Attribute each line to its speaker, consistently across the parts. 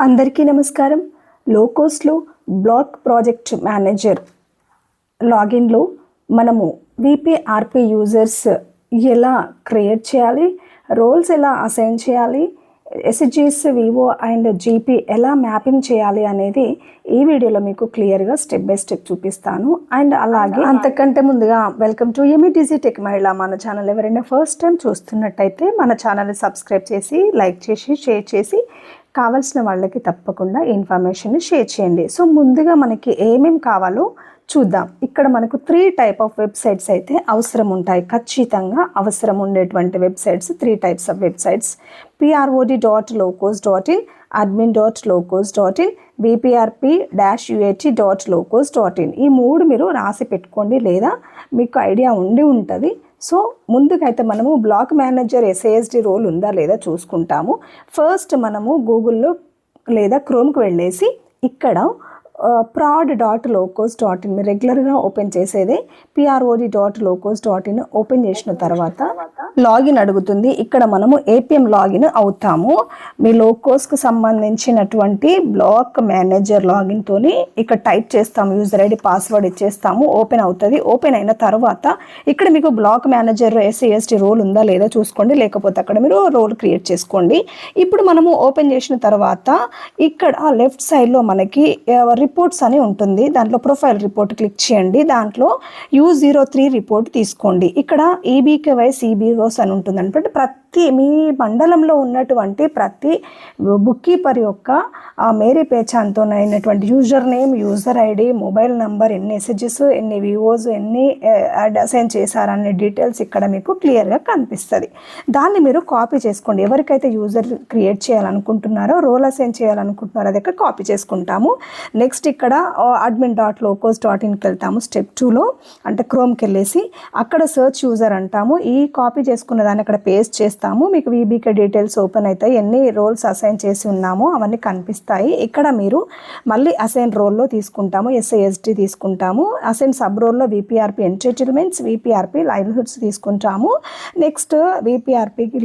Speaker 1: అందరికీ నమస్కారం. లోకోస్లో black project manager లాగిన్లో మనము విపిఆర్పి యూజర్స్ ఎలా క్రియేట్ చేయాలి, రోల్స్ ఎలా అసైన్ చేయాలి, ఎస్జిఎస్ వివో అండ్ జీపీ ఎలా మ్యాపింగ్ చేయాలి అనేది ఈ వీడియోలో మీకు క్లియర్గా స్టెప్ బై స్టెప్ చూపిస్తాను. అండ్ అలాగే అంతకంటే ముందుగా వెల్కమ్ టు ఎంఈటీజీ టెక్ మహిళ. మన ఛానల్ ఎవరైనా ఫస్ట్ టైం చూస్తున్నట్టయితే మన ఛానల్ని సబ్స్క్రైబ్ చేసి లైక్ చేసి షేర్ చేసి కావాల్సిన వాళ్ళకి తప్పకుండా ఇన్ఫర్మేషన్ షేర్ చేయండి. సో ముందుగా మనకి ఏమేమి కావాలో చూద్దాం. ఇక్కడ మనకు 3 టైప్ ఆఫ్ వెబ్సైట్స్ అయితే అవసరం ఉంటాయి. ఖచ్చితంగా అవసరం ఉండేటువంటి websites 3 types of websites: prod.locos.in, admin.locos.in, vprp-uat.locos.in. ఈ 3 మీరు రాసి పెట్టుకోండి, లేదా మీకు ఐడియా ఉంటుంది. సో ముందుకైతే మనము బ్లాక్ మేనేజర్ ఎస్ఏఎస్డి రోల్ ఉందా లేదా చూసుకుంటాము. ఫస్ట్ మనము గూగుల్లో లేదా క్రోమ్కి వెళ్ళేసి ఇక్కడ prod.locos.in మీరు రెగ్యులర్గా ఓపెన్ చేసేదే prod.locos.in ఓపెన్ చేసిన తర్వాత లాగిన్ అడుగుతుంది. ఇక్కడ మనము ఏపీఎం లాగిన్ అవుతాము. మీ లోకోస్కి సంబంధించినటువంటి బ్లాక్ మేనేజర్ లాగిన్తోని ఇక్కడ టైప్ చేస్తాము, యూజర్ ఐడి పాస్వర్డ్ ఇచ్చేస్తాము, ఓపెన్ అవుతుంది. ఓపెన్ అయిన తర్వాత ఇక్కడ మీకు బ్లాక్ మేనేజర్ ఎస్ఏఎస్డి రోల్ ఉందా లేదా చూసుకోండి, లేకపోతే అక్కడ మీరు రోల్ క్రియేట్ చేసుకోండి. ఇప్పుడు మనము ఓపెన్ చేసిన తర్వాత ఇక్కడ లెఫ్ట్ సైడ్లో మనకి రిపోర్ట్స్ అని ఉంటుంది. దాంట్లో ప్రొఫైల్ రిపోర్ట్ క్లిక్ చేయండి. దాంట్లో U03 రిపోర్ట్ తీసుకోండి. ఇక్కడ ఈబీకేవై సిబిఓస్ అని ఉంటుంది. అంటే ప్రతి మీ మండలంలో ఉన్నటువంటి ప్రతి బుక్ కీపర్ యొక్క మేరీ పేచాన్తో అయినటువంటి user name, user ID, mobile number, ఎన్ని ఎస్ఎస్జెస్, ఎన్ని వివోస్, ఎన్ని అసైన్ చేశారనే డీటెయిల్స్ ఇక్కడ మీకు క్లియర్గా కనిపిస్తుంది. దాన్ని మీరు కాపీ చేసుకోండి. ఎవరికైతే యూజర్ క్రియేట్ చేయాలనుకుంటున్నారో, రోల్ అసైన్ చేయాలనుకుంటున్నారో అది ఇక్కడ కాపీ చేసుకుంటాము. నెక్స్ట్ ఇక్కడ admin.locos.inకి వెళ్తాము. స్టెప్ 2లో అంటే క్రోమ్కి వెళ్ళేసి అక్కడ సర్చ్ యూజర్ అంటాము. ఈ కాపీ చేసుకున్న దాన్ని అక్కడ పేస్ట్ చేస్తాము. మీకు వీబీకే డీటెయిల్స్ ఓపెన్ అవుతాయి. ఎన్ని రోల్స్ అసైన్ చేసి ఉన్నామో అవన్నీ కనిపిస్తాయి. ఇక్కడ మీరు మళ్ళీ అసైన్ రోల్లో తీసుకుంటాము, ఎస్ఐఎస్డి తీసుకుంటాము. అసైన్ సబ్ రోల్లో విపిఆర్పి ఎంటైటిల్మెంట్స్, విపిఆర్పి లైవ్లీహుడ్స్ తీసుకుంటాము. నెక్స్ట్ విపిఆర్పికి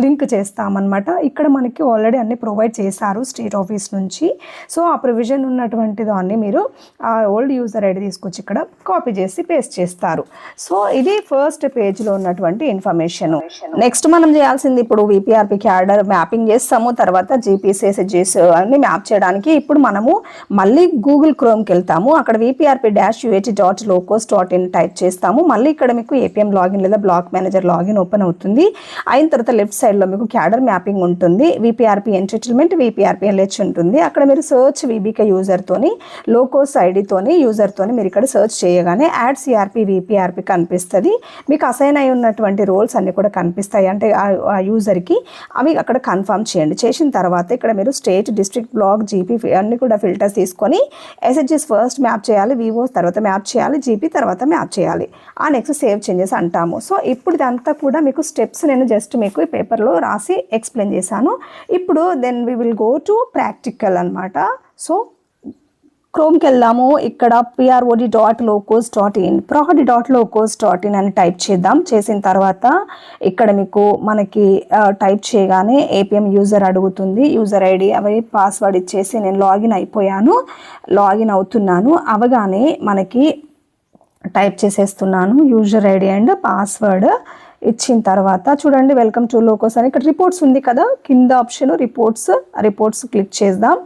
Speaker 1: లింక్ చేస్తామన్నమాట. ఇక్కడ మనకి ఆల్రెడీ అన్ని ప్రొవైడ్ చేశారు స్టేట్ ఆఫీస్ నుంచి. సో ఆ ప్రొవిజన్ ఉన్నటువంటి దాన్ని మీరు ఆ ఓల్డ్ యూజర్ ఐడి తీసుకొచ్చి ఇక్కడ కాపీ చేసి పేస్ట్ చేస్తారు. సో ఇది ఫస్ట్ పేజ్లో ఉన్నటువంటి ఇన్ఫర్మేషన్. నెక్స్ట్ మనం చేయాల్సింది ఇప్పుడు విపిఆర్పి క్యాడర్ మ్యాపింగ్ చేస్తాము. తర్వాత జీపీసీఎస్జెస్ అన్ని మ్యాప్ చేయడానికి ఇప్పుడు మనము మళ్ళీ గూగుల్ క్రోమ్కి వెళ్తాము. అక్కడ vprp-uat.locos.in టైప్ చేస్తాము. మళ్ళీ ఇక్కడ మీకు ఏపీఎం లాగిన్ లేదా బ్లాక్ మేనేజర్ లాగిన్ ఓపెన్ అవుతుంది. అయిన తర్వాత లెఫ్ట్ సైడ్లో మీకు క్యాడర్ మ్యాపింగ్ ఉంటుంది. విపిఆర్పి ఎంటైటిల్మెంట్, విపిఆర్పి ఎల్హెచ్ ఉంటుంది. అక్కడ మీరు సర్చ్ వీబీకే యూజర్తోని, లోకోస్ ఐడితోని, యూజర్తోని మీరు ఇక్కడ సర్చ్ చేయగానే యాడ్ సిఆర్పి విపిఆర్పి కనిపిస్తుంది. మీకు అసైన్ అయి ఉన్నటువంటి రోల్స్ అన్నీ కూడా కనిపిస్తాయి. అంటే ఆ యూజర్కి అవి అక్కడ కన్ఫర్మ్ చేయండి. చేసిన తర్వాత ఇక్కడ మీరు స్టేట్, డిస్ట్రిక్ట్, బ్లాక్, జీపీ అన్నీ కూడా ఫిల్టర్స్ తీసుకొని ఎస్హెచ్ఎస్ ఫస్ట్ మ్యాప్ చేయాలి, వివోస్ తర్వాత మ్యాప్ చేయాలి, జీపీ తర్వాత మ్యాప్ చేయాలి. ఆ నెక్స్ట్ సేవ్ చేంజెస్ అంటాము. సో ఇప్పుడు ఇదంతా కూడా మీకు స్టెప్స్ నేను జస్ట్ మీకు ఈ పేపర్లో రాసి ఎక్స్ప్లెయిన్ చేశాను. ఇప్పుడు then we will go to practical అనమాట. సో క్రోమ్కి వెళ్దాము. ఇక్కడ prod.locos.in అని టైప్ చేద్దాం. చేసిన తర్వాత ఇక్కడ మీకు మనకి టైప్ చేయగానే ఏపీఎం యూజర్ అడుగుతుంది. యూజర్ ఐడి అవి పాస్వర్డ్ ఇచ్చేసి నేను లాగిన్ అయిపోయాను, లాగిన్ అవుతున్నాను. అవగానే మనకి టైప్ చేసేస్తున్నాను యూజర్ ఐడి అండ్ పాస్వర్డ్. ఇచ్చిన తర్వాత చూడండి వెల్కమ్ టు లోకోస్ అని ఇక్కడ రిపోర్ట్స్ ఉంది కదా, కింద ఆప్షన్ రిపోర్ట్స్ క్లిక్ చేద్దాం.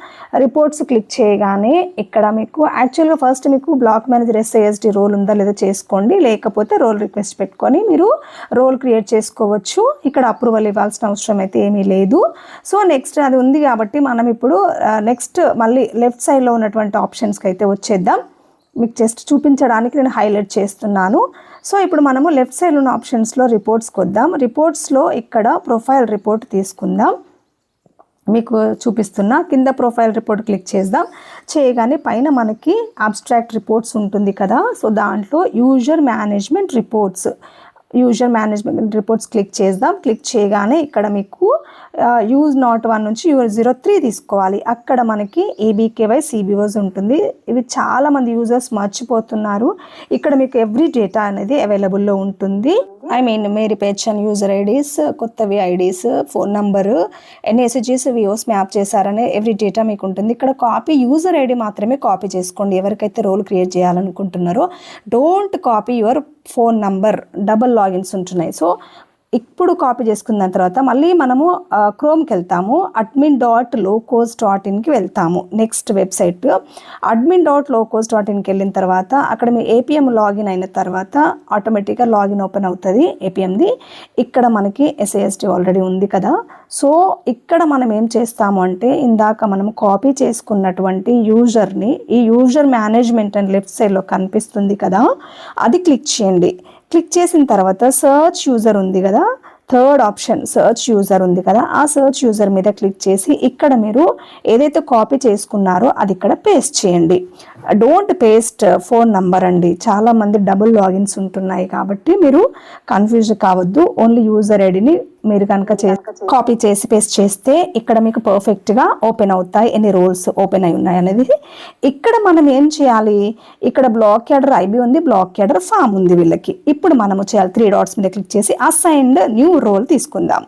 Speaker 1: రిపోర్ట్స్ క్లిక్ చేయగానే ఇక్కడ మీకు యాక్చువల్గా ఫస్ట్ మీకు బ్లాక్ మేనేజర్ ఎస్ఐఎస్డి రోల్ ఉందా లేదా చేసుకోండి, లేకపోతే రోల్ రిక్వెస్ట్ పెట్టుకొని మీరు రోల్ క్రియేట్ చేసుకోవచ్చు. ఇక్కడ అప్రూవల్ ఇవ్వాల్సిన అవసరం అయితే ఏమీ లేదు. సో నెక్స్ట్ అది ఉంది కాబట్టి మనం ఇప్పుడు నెక్స్ట్ మళ్ళీ లెఫ్ట్ సైడ్లో ఉన్నటువంటి ఆప్షన్స్కి అయితే వచ్చేద్దాం. మీకు జస్ట్ చూపించడానికి నేను హైలైట్ చేస్తున్నాను. సో ఇప్పుడు మనము లెఫ్ట్ సైడ్ ఉన్న ఆప్షన్స్లో రిపోర్ట్స్కి వద్దాం. రిపోర్ట్స్లో ఇక్కడ ప్రొఫైల్ రిపోర్ట్ తీసుకుందాం. మీకు చూపిస్తున్నా కింద ప్రొఫైల్ రిపోర్ట్ క్లిక్ చేద్దాం. చేయగానే పైన మనకి అబ్స్ట్రాక్ట్ రిపోర్ట్స్ ఉంటుంది కదా, సో దాంట్లో యూజర్ మేనేజ్మెంట్ రిపోర్ట్స్ క్లిక్ చేద్దాం. క్లిక్ చేయగానే ఇక్కడ మీకు యూజ్ నాట్ 1 నుంచి U03 తీసుకోవాలి. అక్కడ మనకి ఈబీకేవై సిబిఓస్ ఉంటుంది. ఇవి చాలామంది యూజర్స్ మర్చిపోతున్నారు. ఇక్కడ మీకు ఎవ్రీ డేటా అనేది అవైలబుల్లో ఉంటుంది. ఐ మీన్ మేరీ పెన్షన్ యూజర్ ఐడీస్, కొత్తవి ఐడీస్, ఫోన్ నంబరు, ఎన్ని ఎస్ఎస్జీస్ విఓస్ మ్యాప్ చేశారనే ఎవ్రీ డేటా మీకు ఉంటుంది. ఇక్కడ కాపీ యూజర్ ఐడి మాత్రమే కాపీ చేసుకోండి. ఎవరికైతే రోల్ క్రియేట్ చేయాలనుకుంటున్నారో don't copy your phone number, double logins ఉంటున్నాయి. సో ఇప్పుడు కాపీ చేసుకున్న తర్వాత మళ్ళీ మనము క్రోమ్కి వెళ్తాము, admin.locals.inకి వెళ్తాము. నెక్స్ట్ వెబ్సైట్ admin.locals.inకి వెళ్ళిన తర్వాత అక్కడ మీ ఏపీఎం లాగిన్ అయిన తర్వాత ఆటోమేటిక్గా లాగిన్ ఓపెన్ అవుతుంది ఏపీఎంది. ఇక్కడ మనకి ఎస్ఏఎస్టీ ఆల్రెడీ ఉంది కదా. సో ఇక్కడ మనం ఏం చేస్తాము అంటే ఇందాక మనం కాపీ చేసుకున్నటువంటి యూజర్ని, ఈ యూజర్ మేనేజ్మెంట్ అని లెఫ్ట్ సైడ్లో కనిపిస్తుంది కదా, అది క్లిక్ చేయండి. క్లిక్ చేసిన తర్వాత సర్చ్ యూజర్ ఉంది కదా, థర్డ్ ఆప్షన్ సర్చ్ యూజర్ ఉంది కదా, ఆ సర్చ్ యూజర్ మీద క్లిక్ చేసి ఇక్కడ మీరు ఏదైతే కాపీ చేసుకున్నారో అది ఇక్కడ పేస్ట్ చేయండి. డోంట్ పేస్ట్ ఫోన్ నంబర్ అండి, చాలామంది డబుల్ లాగిన్స్ ఉంటున్నాయి కాబట్టి మీరు కన్ఫ్యూజ్ కావద్దు. ఓన్లీ యూజర్ ఐడిని మీరు కనుక కాపీ చేసి పేస్ట్ చేస్తే ఇక్కడ మీకు పర్ఫెక్ట్గా ఓపెన్ అవుతాయి, ఎన్ని రోల్స్ ఓపెన్ అయి ఉన్నాయి అనేది. ఇక్కడ మనం ఏం చేయాలి, ఇక్కడ బ్లాక్ క్యాడర్ ఐబీ ఉంది, బ్లాక్ క్యాడర్ ఫామ్ ఉంది వీళ్ళకి. ఇప్పుడు మనము చేయాలి 3 డాట్స్ మీద క్లిక్ చేసి అసైన్డ్ న్యూ రోల్ తీసుకుందాం.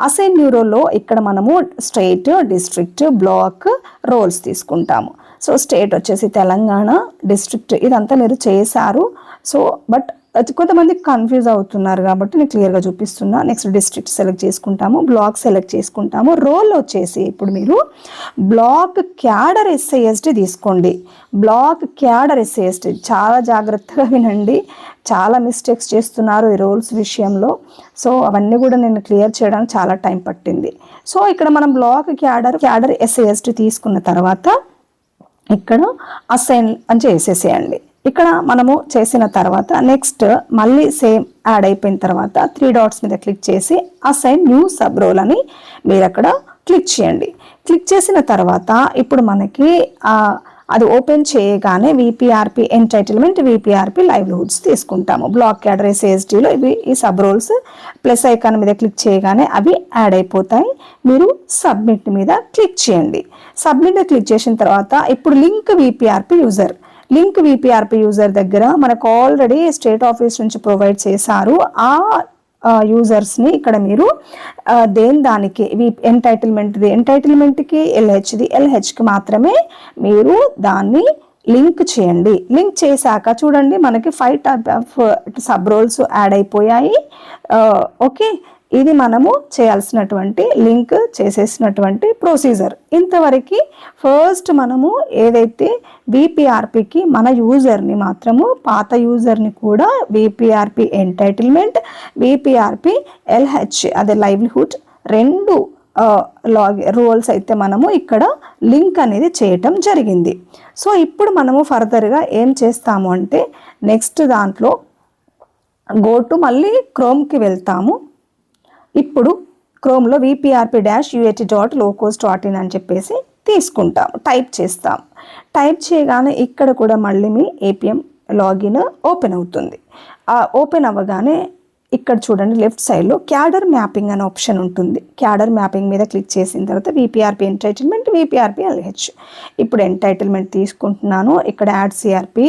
Speaker 1: అసైన్ న్యూ రోల్లో ఇక్కడ మనము స్టేట్, డిస్ట్రిక్ట్, బ్లాక్, రోల్స్ తీసుకుంటాము. సో స్టేట్ వచ్చేసి తెలంగాణ, డిస్ట్రిక్ట్ ఇదంతా మీరు చేశారు. సో బట్ కొంతమంది కన్ఫ్యూజ్ అవుతున్నారు కాబట్టి నేను క్లియర్గా చూపిస్తున్నా. నెక్స్ట్ డిస్ట్రిక్ట్ సెలెక్ట్ చేసుకుంటాము, బ్లాక్ సెలెక్ట్ చేసుకుంటాము. రోల్ వచ్చేసి ఇప్పుడు మీరు బ్లాక్ క్యాడర్ ఎస్ఐఎస్టీ తీసుకోండి. బ్లాక్ క్యాడర్ ఎస్ఐఎస్టీ చాలా జాగ్రత్తగా వినండి, చాలా మిస్టేక్స్ చేస్తున్నారు ఈ రోల్స్ విషయంలో. సో అవన్నీ కూడా నేను క్లియర్ చేయడానికి చాలా టైం పట్టింది. సో ఇక్కడ మనం బ్లాక్ క్యాడర్ ఎస్ఐఎస్టీ తీసుకున్న తర్వాత ఇక్కడ అసైన్ అని చేసేసేయండి. ఇక్కడ మనము చేసిన తర్వాత నెక్స్ట్ మళ్ళీ సేమ్ యాడ్ అయిపోయిన తర్వాత 3 డాట్స్ మీద క్లిక్ చేసి అసైన్ న్యూ సబ్ రోల్ అని మీరు అక్కడ క్లిక్ చేయండి. క్లిక్ చేసిన తర్వాత ఇప్పుడు మనకి అది ఓపెన్ చేయగానే విపిఆర్పి ఎంటైటిల్మెంట్, విపిఆర్పి లైవ్లీహుడ్స్ తీసుకుంటాము. బ్లాక్ క్యాడర్ ఎస్ఏఎస్టీలో ఇవి ఈ సబ్ రోల్స్ ప్లస్ ఐకాన్ మీద క్లిక్ చేయగానే అవి యాడ్ అయిపోతాయి. మీరు సబ్మిట్ మీద క్లిక్ చేయండి. సబ్మిట్ క్లిక్ చేసిన తర్వాత ఇప్పుడు లింక్ విపిఆర్పి యూజర్ దగ్గర మనకు ఆల్రెడీ స్టేట్ ఆఫీస్ నుంచి ప్రొవైడ్ చేశారు. ఆ యూజర్స్ని ఇక్కడ మీరు దానికి ఎంటైటిల్మెంట్కి ఎల్హెచ్కి మాత్రమే మీరు దాన్ని లింక్ చేయండి. లింక్ చేశాక చూడండి మనకి 5 type of sub roles add అయిపోయాయి. ఓకే, ఇది మనము చేయాల్సినటువంటి లింక్ చేసేసినటువంటి ప్రొసీజర్. ఇంతవరకు ఫస్ట్ మనము ఏదైతే విపిఆర్పికి మన యూజర్ని మాత్రము, పాత యూజర్ని కూడా విపిఆర్పి ఎంటైటిల్మెంట్, విపిఆర్పి ఎల్హెచ్ అదే లైవ్లీహుడ్ 2 రోల్స్ అయితే మనము ఇక్కడ లింక్ అనేది చేయటం జరిగింది. సో ఇప్పుడు మనము ఫర్దర్గా ఏం చేస్తాము అంటే నెక్స్ట్ దాంట్లో మళ్ళీ క్రోమ్కి వెళ్తాము. ఇప్పుడు క్రోమ్లో vprp-uat.locals.in అని చెప్పేసి తీసుకుంటాం, టైప్ చేస్తాం. టైప్ చేయగానే ఇక్కడ కూడా మళ్ళీ మీ ఏపీఎం లాగిన్ ఓపెన్ అవుతుంది. ఓపెన్ అవ్వగానే ఇక్కడ చూడండి లెఫ్ట్ సైడ్లో క్యాడర్ మ్యాపింగ్ అనే ఆప్షన్ ఉంటుంది. క్యాడర్ మ్యాపింగ్ మీద క్లిక్ చేసిన తర్వాత విపిఆర్పి ఎంటైటిల్మెంట్, విపిఆర్పి ఎల్హెచ్. ఇప్పుడు ఎంటైటిల్మెంట్ తీసుకుంటున్నాను. ఇక్కడ యాడ్ సిఆర్పి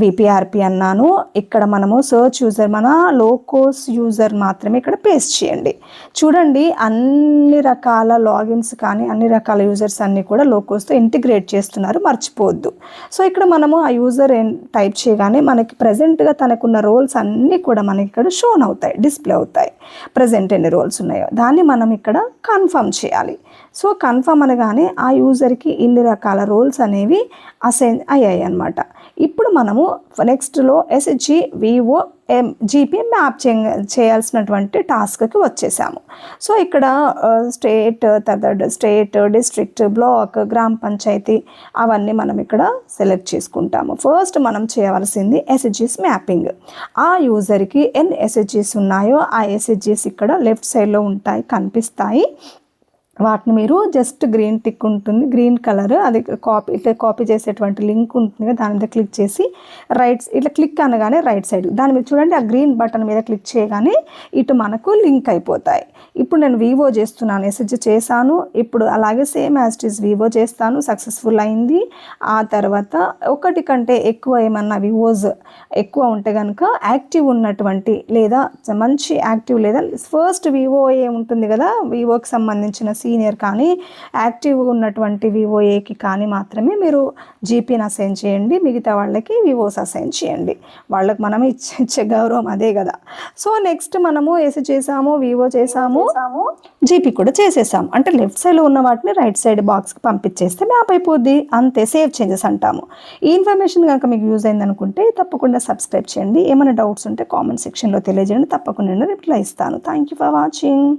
Speaker 1: విపిఆర్పి అన్నాను. ఇక్కడ మనము సర్చ్ యూజర్ మన లోకోస్ యూజర్ మాత్రమే ఇక్కడ పేస్ట్ చేయండి. చూడండి అన్ని రకాల లాగిన్స్ కానీ అన్ని రకాల యూజర్స్ అన్నీ కూడా లోకోస్తో ఇంటిగ్రేట్ చేస్తున్నారు, మర్చిపోవద్దు. సో ఇక్కడ మనము ఆ యూజర్ టైప్ చేయగానే మనకి ప్రజెంట్గా తనకున్న రోల్స్ అన్నీ కూడా మనకి ఇక్కడ షోన్ అవుతాయి, డిస్ప్లే అవుతాయి. ప్రజెంట్ ఎన్ని రోల్స్ ఉన్నాయో దాన్ని మనం ఇక్కడ కన్ఫర్మ్ చేయాలి. సో కన్ఫర్మ్ అనగానే ఆ యూజర్కి ఇన్ని రకాల రోల్స్ అనేవి అసైన్ అయ్యాయి అన్నమాట. ఇప్పుడు మనము నెక్స్ట్లో ఎస్హెచ్జి విఓ జీపీ మ్యాప్ చేయాల్సినటువంటి టాస్క్కి వచ్చేసాము. సో ఇక్కడ స్టేట్, డిస్ట్రిక్ట్, బ్లాక్, గ్రామ పంచాయతీ అవన్నీ మనం ఇక్కడ సెలెక్ట్ చేసుకుంటాము. ఫస్ట్ మనం చేయవలసింది ఎస్హెచ్జిస్ మ్యాపింగ్. ఆ యూజర్కి ఎన్ని ఎస్హెచ్జిస్ ఉన్నాయో ఆ ఎస్హెచ్జిస్ ఇక్కడ లెఫ్ట్ సైడ్లో ఉంటాయి, కనిపిస్తాయి. వాటిని మీరు జస్ట్ గ్రీన్ టిక్ ఉంటుంది, గ్రీన్ కలర్, అది కాపీ చేసేటువంటి లింక్ ఉంటుంది కదా, దాని మీద క్లిక్ చేసి ఇట్లా క్లిక్ అనగానే రైట్ సైడ్ దాని మీద చూడండి, ఆ గ్రీన్ బటన్ మీద క్లిక్ చేయగానే ఇటు మనకు లింక్ అయిపోతాయి. ఇప్పుడు నేను వివో చేస్తున్నాను, ఎస్హెచ్ చేశాను. ఇప్పుడు అలాగే same as it is Vivo చేస్తాను, సక్సెస్ఫుల్ అయింది. ఆ తర్వాత ఒకటి కంటే ఎక్కువ ఏమన్నా వివోస్ ఎక్కువ ఉంటే కనుక యాక్టివ్ ఉన్నటువంటి లేదా మంచి యాక్టివ్ లేదా ఫస్ట్ వివో ఏ ఉంటుంది కదా, వివోకి సంబంధించిన సీనియర్ కానీ యాక్టివ్గా ఉన్నటువంటి వివోఏకి కానీ మాత్రమే మీరు జీపీని అసైన్ చేయండి. మిగతా వాళ్ళకి వివోస్ అసైన్ చేయండి. వాళ్ళకి మనం ఇచ్చే గౌరవం అదే కదా. సో నెక్స్ట్ మనము ఏసీ చేసాము, వివో చేసాము, జీపీ కూడా చేసేసాము. అంటే లెఫ్ట్ సైడ్లో ఉన్న వాటిని రైట్ సైడ్ బాక్స్కి పంపించేస్తే మ్యాప్ అయిపోద్ది, అంతే. సేవ్ చేంజెస్ అంటాము. ఈ ఇన్ఫర్మేషన్ కనుక మీకు యూజ్ అయింది అనుకుంటే తప్పకుండా సబ్స్క్రైబ్ చేయండి. ఏమైనా డౌట్స్ ఉంటే కామెంట్ సెక్షన్లో తెలియజేయండి, తప్పకుండా నేను రిప్లై ఇస్తాను. Thank you for watching.